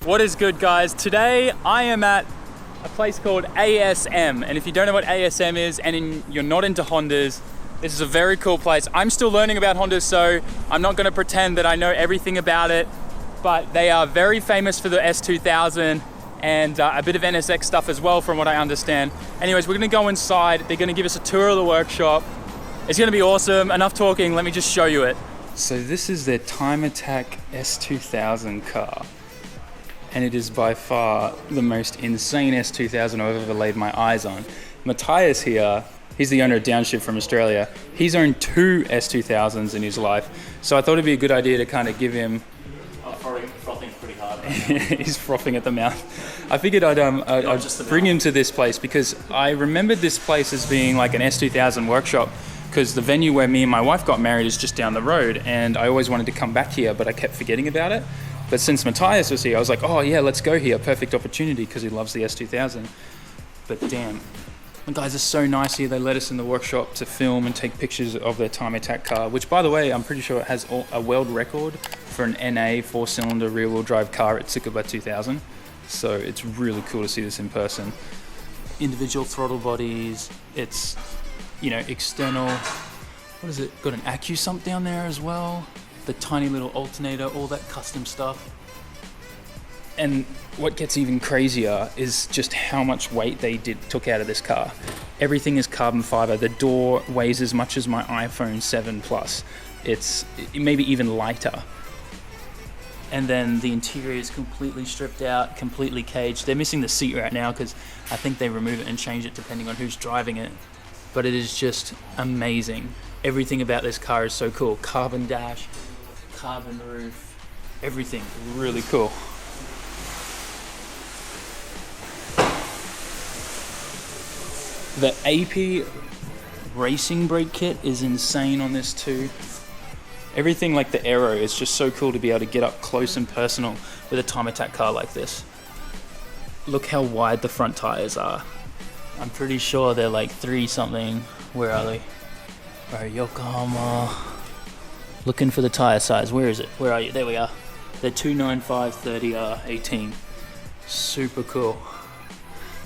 What is good, guys? Today I am at a place called ASM, and if you don't know what ASM is and you're not into Hondas, this is a very cool place. I'm still learning about Hondas, so I'm not going to pretend that I know everything about it, but they are very famous for the S2000 and a bit of NSX stuff as well, from what I understand. Anyways, we're going to go inside. They're going to give us a tour of the workshop. It's going to be awesome. Enough talking, let me just show you it. So this is their Time Attack S2000 car. And it is by far the most insane S2000 I've ever laid my eyes on. Matthias here, he's the owner of Downshift from Australia. He's owned 2 S2000s in his life. So I thought it'd be a good idea to kind of give him... frothing pretty hard right now. He's frothing at the mouth. I figured I'd bring him to this place because I remembered this place as being like an S2000 workshop, because the venue where me and my wife got married is just down the road, and I always wanted to come back here, but I kept forgetting about it. But since Matthias was here, I was like, oh yeah, let's go here. Perfect opportunity, because he loves the S2000. But damn, the guys are so nice here. They let us in the workshop to film and take pictures of their Time Attack car, which, by the way, I'm pretty sure it has a world record for an NA 4-cylinder rear-wheel drive car at Tsukuba 2000. So it's really cool to see this in person. Individual throttle bodies. It's, you know, external. What is it? Got an Aoba-Ku sump down there as well. The tiny little alternator, all that custom stuff. And what gets even crazier is just how much weight they took out of this car. Everything is carbon fiber. The door weighs as much as my iPhone 7 Plus. It's maybe even lighter. And then the interior is completely stripped out, completely caged. They're missing the seat right now because I think they remove it and change it depending on who's driving it. But it is just amazing. Everything about this car is so cool. Carbon dash, carbon roof, everything really cool. The AP racing brake kit is insane on this too. Everything like the aero is just so cool to be able to get up close and personal with a Time Attack car like this. Look how wide the front tires are. I'm pretty sure they're like 3 something. Where are they? Right, Yokohama. Looking for the tire size. Where is it? Where are you? There we are. They're 295/30R18. Super cool.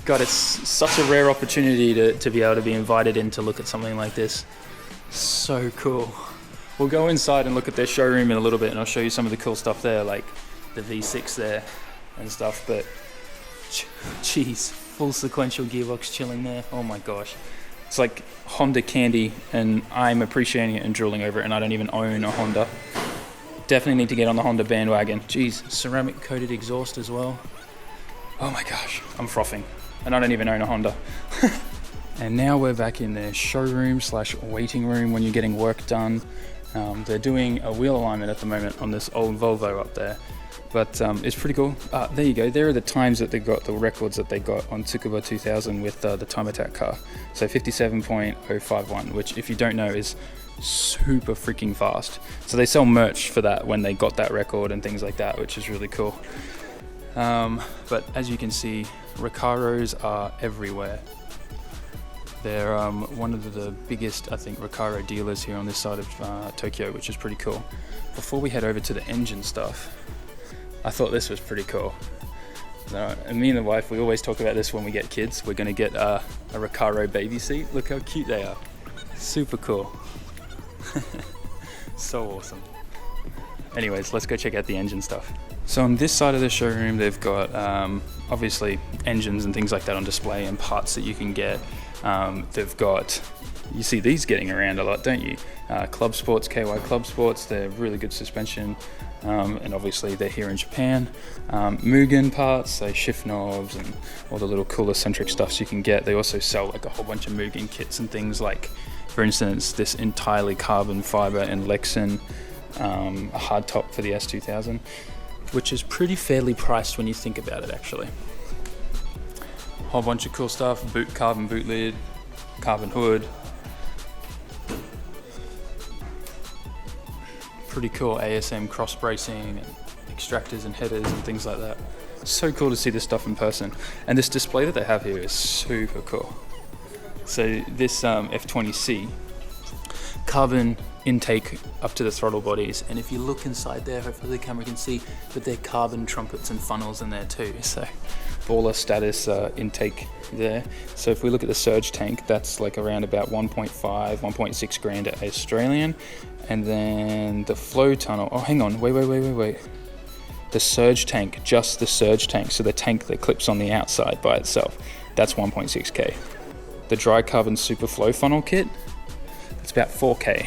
God, it's such a rare opportunity to be able to be invited in to look at something like this. So cool. We'll go inside and look at their showroom in a little bit, and I'll show you some of the cool stuff there, like the V6 there and stuff. But geez, full sequential gearbox chilling there. Oh my gosh. It's like Honda candy, and I'm appreciating it and drooling over it, and I don't even own a Honda. Definitely need to get on the Honda bandwagon. Jeez, ceramic coated exhaust as well. Oh my gosh, I'm frothing, and I don't even own a Honda. And now we're back in their showroom / waiting room when you're getting work done. They're doing a wheel alignment at the moment on this old Volvo up there. But it's pretty cool. There you go. There are the times that they got, the records that they got on Tsukuba 2000 with the Time Attack car. So 57.051, which, if you don't know, is super freaking fast. So they sell merch for that when they got that record and things like that, which is really cool. But as you can see, Recaros are everywhere. They're one of the biggest, I think, Recaro dealers here on this side of Tokyo, which is pretty cool. Before we head over to the engine stuff, I thought this was pretty cool. And me and the wife, we always talk about this when we get kids. We're going to get a Recaro baby seat. Look how cute they are. Super cool. So awesome. Anyways, let's go check out the engine stuff. So on this side of the showroom, they've got obviously engines and things like that on display and parts that you can get. They've got, you see these getting around a lot, don't you? Club Sports, KY Club Sports, they're really good suspension. And obviously they're here in Japan. Mugen parts, so shift knobs and all the little cool eccentric stuffs you can get. They also sell like a whole bunch of Mugen kits and things like, for instance, this entirely carbon fiber and Lexan a hard top for the S2000, which is pretty fairly priced when you think about it actually. Whole bunch of cool stuff, carbon boot lid, carbon hood. Pretty cool ASM cross bracing and extractors and headers and things like that. So cool to see this stuff in person. And this display that they have here is super cool. So this F20C, carbon intake up to the throttle bodies, and if you look inside there, hopefully the camera can see, but they're carbon trumpets and funnels in there too, so baller status intake there. So if we look at the surge tank, that's like around about 1.6 grand Australian, and then the flow tunnel, oh hang on, wait. The surge tank, just the surge tank, so the tank that clips on the outside by itself, that's 1.6k. The dry carbon super flow funnel kit, it's about 4k.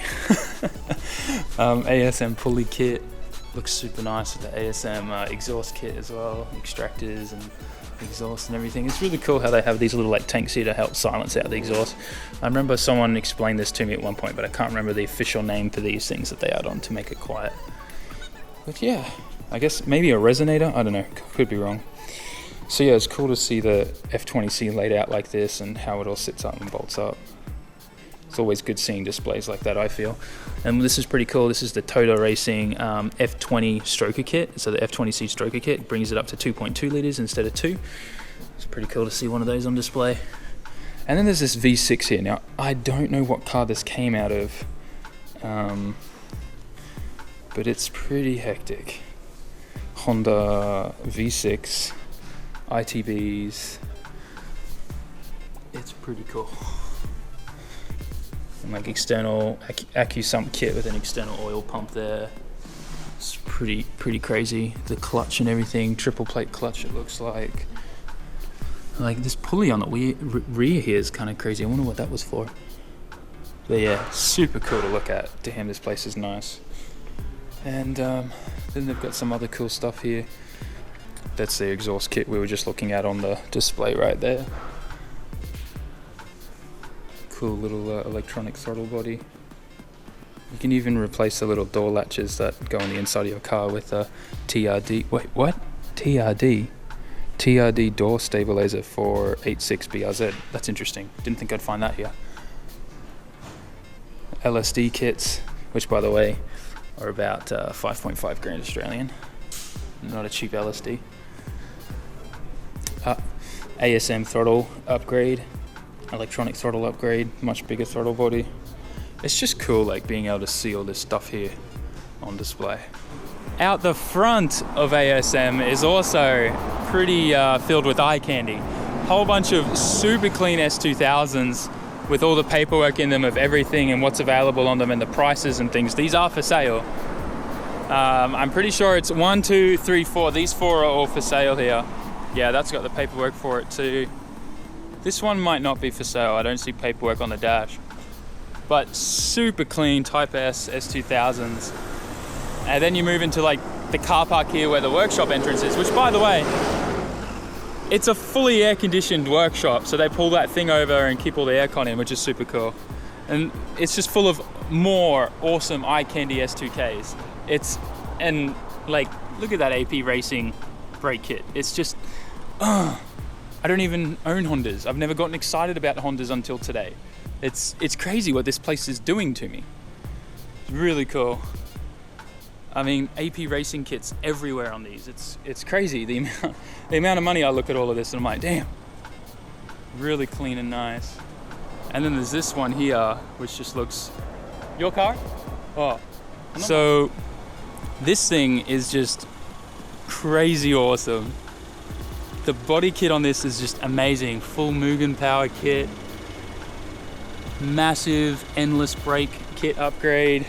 ASM pulley kit, looks super nice with the ASM exhaust kit as well, extractors and exhaust and everything. It's really cool how they have these little like tanks here to help silence out the exhaust. I remember someone explained this to me at one point, but I can't remember the official name for these things that they add on to make it quiet. But yeah, I guess maybe a resonator, I don't know, could be wrong. So yeah, it's cool to see the F20C laid out like this and how it all sits up and bolts up. It's always good seeing displays like that, I feel. And this is pretty cool. This is the Toto Racing F20 stroker kit. So the F20C stroker kit brings it up to 2.2 litres instead of 2. It's pretty cool to see one of those on display. And then there's this V6 here. Now, I don't know what car this came out of, but it's pretty hectic. Honda V6, ITBs. It's pretty cool. And like external Aoba-Ku sump kit with an external oil pump there. It's pretty crazy. The clutch and everything, triple plate clutch it looks like. Like this pulley on the rear here is kind of crazy. I wonder what that was for. But yeah, super cool to look at. Damn, this place is nice. And then they've got some other cool stuff here. That's the exhaust kit we were just looking at on the display right there. Cool little electronic throttle body. You can even replace the little door latches that go on the inside of your car with a TRD. Wait, what? TRD? TRD door stabilizer for 86 BRZ. That's interesting. Didn't think I'd find that here. Lsd Kits, which by the way are about 5.5 grand Australian. Not a cheap LSD. ASM throttle upgrade. Electronic throttle upgrade, much bigger throttle body. It's just cool like being able to see all this stuff here on display. Out the front of ASM is also pretty filled with eye candy. Whole bunch of super clean S2000s with all the paperwork in them of everything and what's available on them and the prices and things. These are for sale. I'm pretty sure it's 1, 2, 3, 4. These 4 are all for sale here. Yeah, that's got the paperwork for it too. This one might not be for sale. I don't see paperwork on the dash. But super clean Type S S2000s. And then you move into like the car park here where the workshop entrance is, which by the way, it's a fully air-conditioned workshop. So they pull that thing over and keep all the aircon in, which is super cool. And it's just full of more awesome eye candy S2Ks. And like, look at that AP Racing brake kit. It's just, I don't even own Hondas. I've never gotten excited about Hondas until today. It's crazy what this place is doing to me. It's really cool. I mean, AP Racing kits everywhere on these. It's crazy the amount of money I look at all of this and I'm like, damn. Really clean and nice. And then there's this one here, which just looks, your car? Oh, so this thing is just crazy awesome. The body kit on this is just amazing. Full Mugen power kit. Massive endless brake kit upgrade.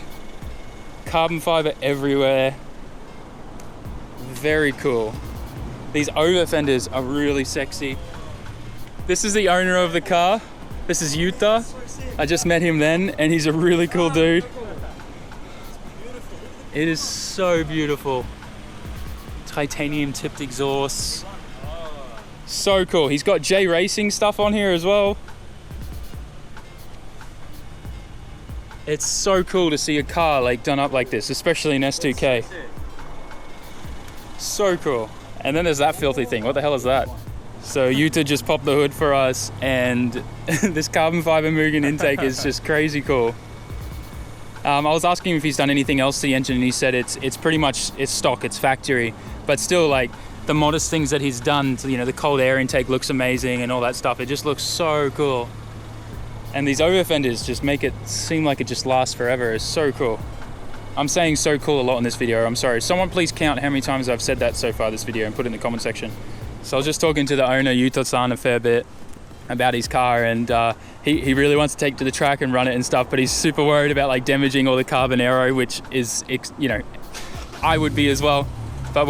Carbon fiber everywhere. Very cool. These over fenders are really sexy. This is the owner of the car. This is Yuta. I just met him then and he's a really cool dude. It is so beautiful. Titanium tipped exhausts. So cool. He's got J Racing stuff on here as well. It's so cool to see a car like done up like this, especially in S2K. So cool. And then there's that filthy thing. What the hell is that? So Yuta just popped the hood for us and this carbon fiber Mugen intake is just crazy cool. I was asking him if he's done anything else to the engine and he said it's pretty much, it's stock, it's factory, but still like the modest things that he's done to, you know, the cold air intake looks amazing and all that stuff. It just looks so cool. And these over fenders just make it seem like it just lasts forever. It's so cool. I'm saying so cool a lot in this video. I'm sorry. Someone please count how many times I've said that so far this video and put it in the comment section. So I was just talking to the owner, Yuto-san, a fair bit about his car, and he really wants to take to the track and run it and stuff, but he's super worried about like damaging all the carbon aero, which is, you know, I would be as well. But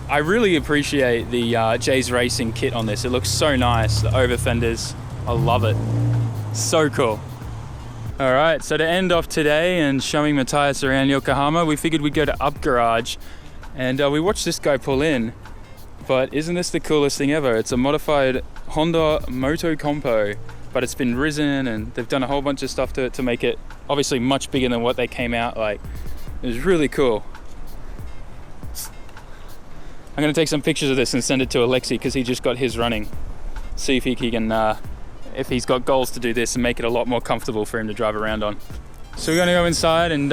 I really appreciate the Jay's Racing kit on this. It looks so nice. The over fenders, I love it. So cool. All right, so to end off today and showing Matthias around Yokohama, we figured we'd go to Up Garage, and we watched this guy pull in. But isn't this the coolest thing ever? It's a modified Honda Moto Compo, but it's been risen and they've done a whole bunch of stuff to it to make it obviously much bigger than what they came out like. It was really cool. I'm gonna take some pictures of this and send it to Alexi because he just got his running. See if he can, if he's got goals to do this and make it a lot more comfortable for him to drive around on. So we're gonna go inside and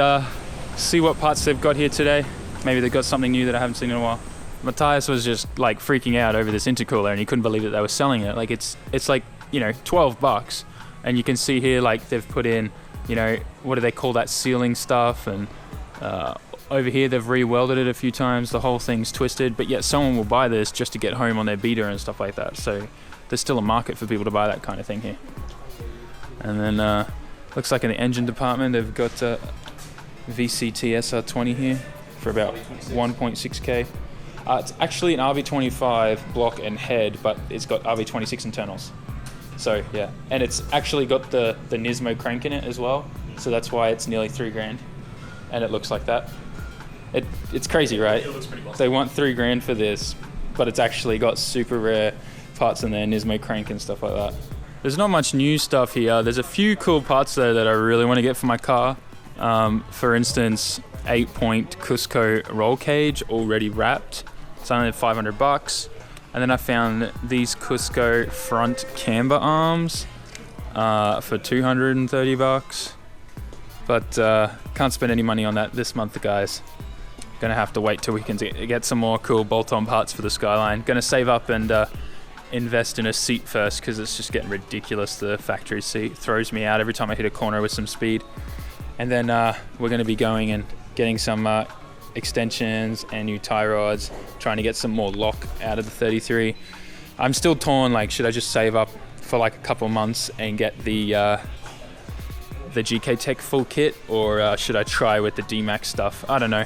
see what parts they've got here today. Maybe they've got something new that I haven't seen in a while. Matthias was just like freaking out over this intercooler and he couldn't believe that they were selling it. Like it's like, you know, $12, and you can see here like they've put in, you know, what do they call that sealing stuff, and over here they've re-welded it a few times. The whole thing's twisted, but yet someone will buy this just to get home on their beater and stuff like that. So there's still a market for people to buy that kind of thing here. And then looks like in the engine department they've got VCT SR20 here for about 1.6k. It's actually an RB25 block and head, but it's got RB26 internals. So yeah, and it's actually got the Nismo crank in it as well. So that's why it's nearly $3,000, and it looks like that. It's crazy, right? It looks pretty awesome. They want $3,000 for this, but it's actually got super rare parts in there, Nismo crank and stuff like that. There's not much new stuff here. There's a few cool parts though that I really want to get for my car. For instance, 8-point Cusco roll cage already wrapped. It's only $500. And then I found these Cusco front camber arms for $230. But can't spend any money on that this month, guys. Gonna have to wait till we can get some more cool bolt-on parts for the Skyline. Gonna save up and invest in a seat first because it's just getting ridiculous. The factory seat throws me out every time I hit a corner with some speed. And then we're gonna be going and getting some extensions and new tie rods, trying to get some more lock out of the 33. I'm still torn, like should I just save up for like a couple months and get the GK Tech full kit, or should I try with the D-Max stuff? I don't know.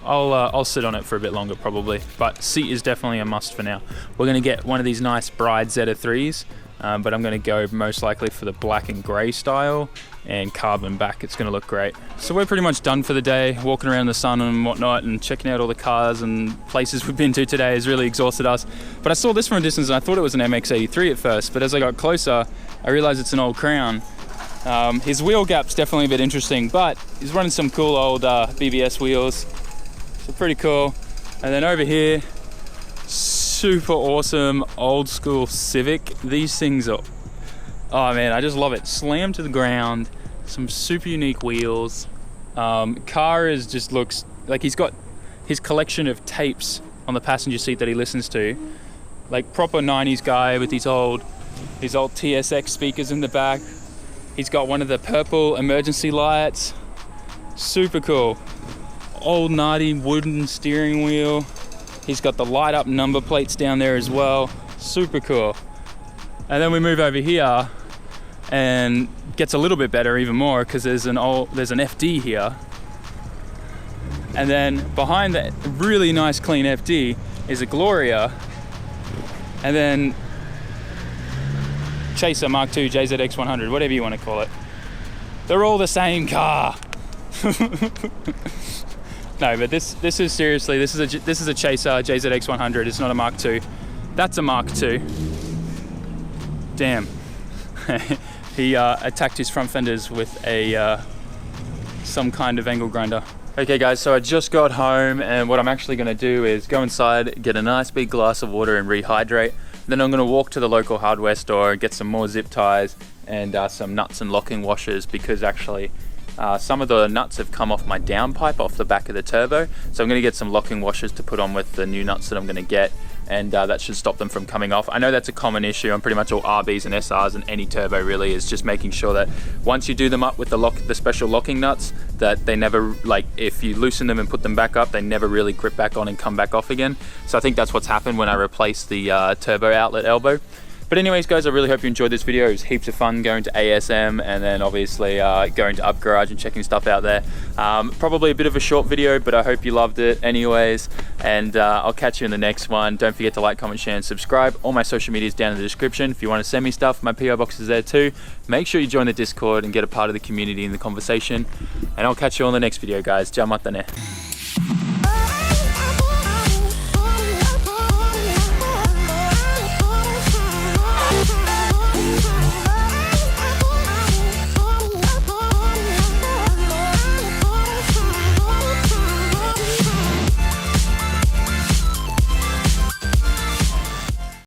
I'll sit on it for a bit longer probably, but seat is definitely a must for now. We're gonna get one of these nice Bride Zeta3s, but I'm gonna go most likely for the black and gray style and carbon back. It's gonna look great. So we're pretty much done for the day. Walking around the sun and whatnot and checking out all the cars and places we've been to today has really exhausted us. But I saw this from a distance and I thought it was an MX-83 at first, but as I got closer, I realized it's an old Crown. His wheel gap's definitely a bit interesting, but he's running some cool old BBS wheels. So pretty cool. And then over here, super awesome old school Civic. These things are, oh man, I just love it. Slammed to the ground, some super unique wheels. Car is just looks like he's got his collection of tapes on the passenger seat that he listens to. Like proper 90s guy with these old TSX speakers in the back. He's got one of the purple emergency lights. Super cool. Old gnarly wooden steering wheel. He's got the light up number plates down there as well. Super cool. And then we move over here and gets a little bit better even more because there's an FD here. And then behind that really nice clean FD is a Gloria. And then Chaser Mark II, JZX100, whatever you want to call it. They're all the same car. No, but this is seriously, this is a Chaser JZX100. It's not a Mark II. That's a Mark II. Damn. He attacked his front fenders with some kind of angle grinder. Okay guys, so I just got home and what I'm actually gonna do is go inside, get a nice big glass of water and rehydrate. Then I'm gonna walk to the local hardware store and get some more zip ties and some nuts and locking washers, because actually some of the nuts have come off my downpipe off the back of the turbo. So I'm gonna get some locking washers to put on with the new nuts that I'm gonna get. and that should stop them from coming off. I know that's a common issue on pretty much all RBs and SRs and any turbo really, is just making sure that once you do them up with the special locking nuts, that they never, like if you loosen them and put them back up, they never really grip back on and come back off again. So I think that's what's happened when I replaced the turbo outlet elbow. But anyways guys, I really hope you enjoyed this video. It was heaps of fun going to ASM and then obviously going to Up Garage and checking stuff out there. Probably a bit of a short video, but I hope you loved it anyways. And I'll catch you in the next one. Don't forget to like, comment, share and subscribe. All my social media is down in the description. If you want to send me stuff, my PO box is there too. Make sure you join the Discord and get a part of the community and the conversation. And I'll catch you on the next video guys. Ja matta ne.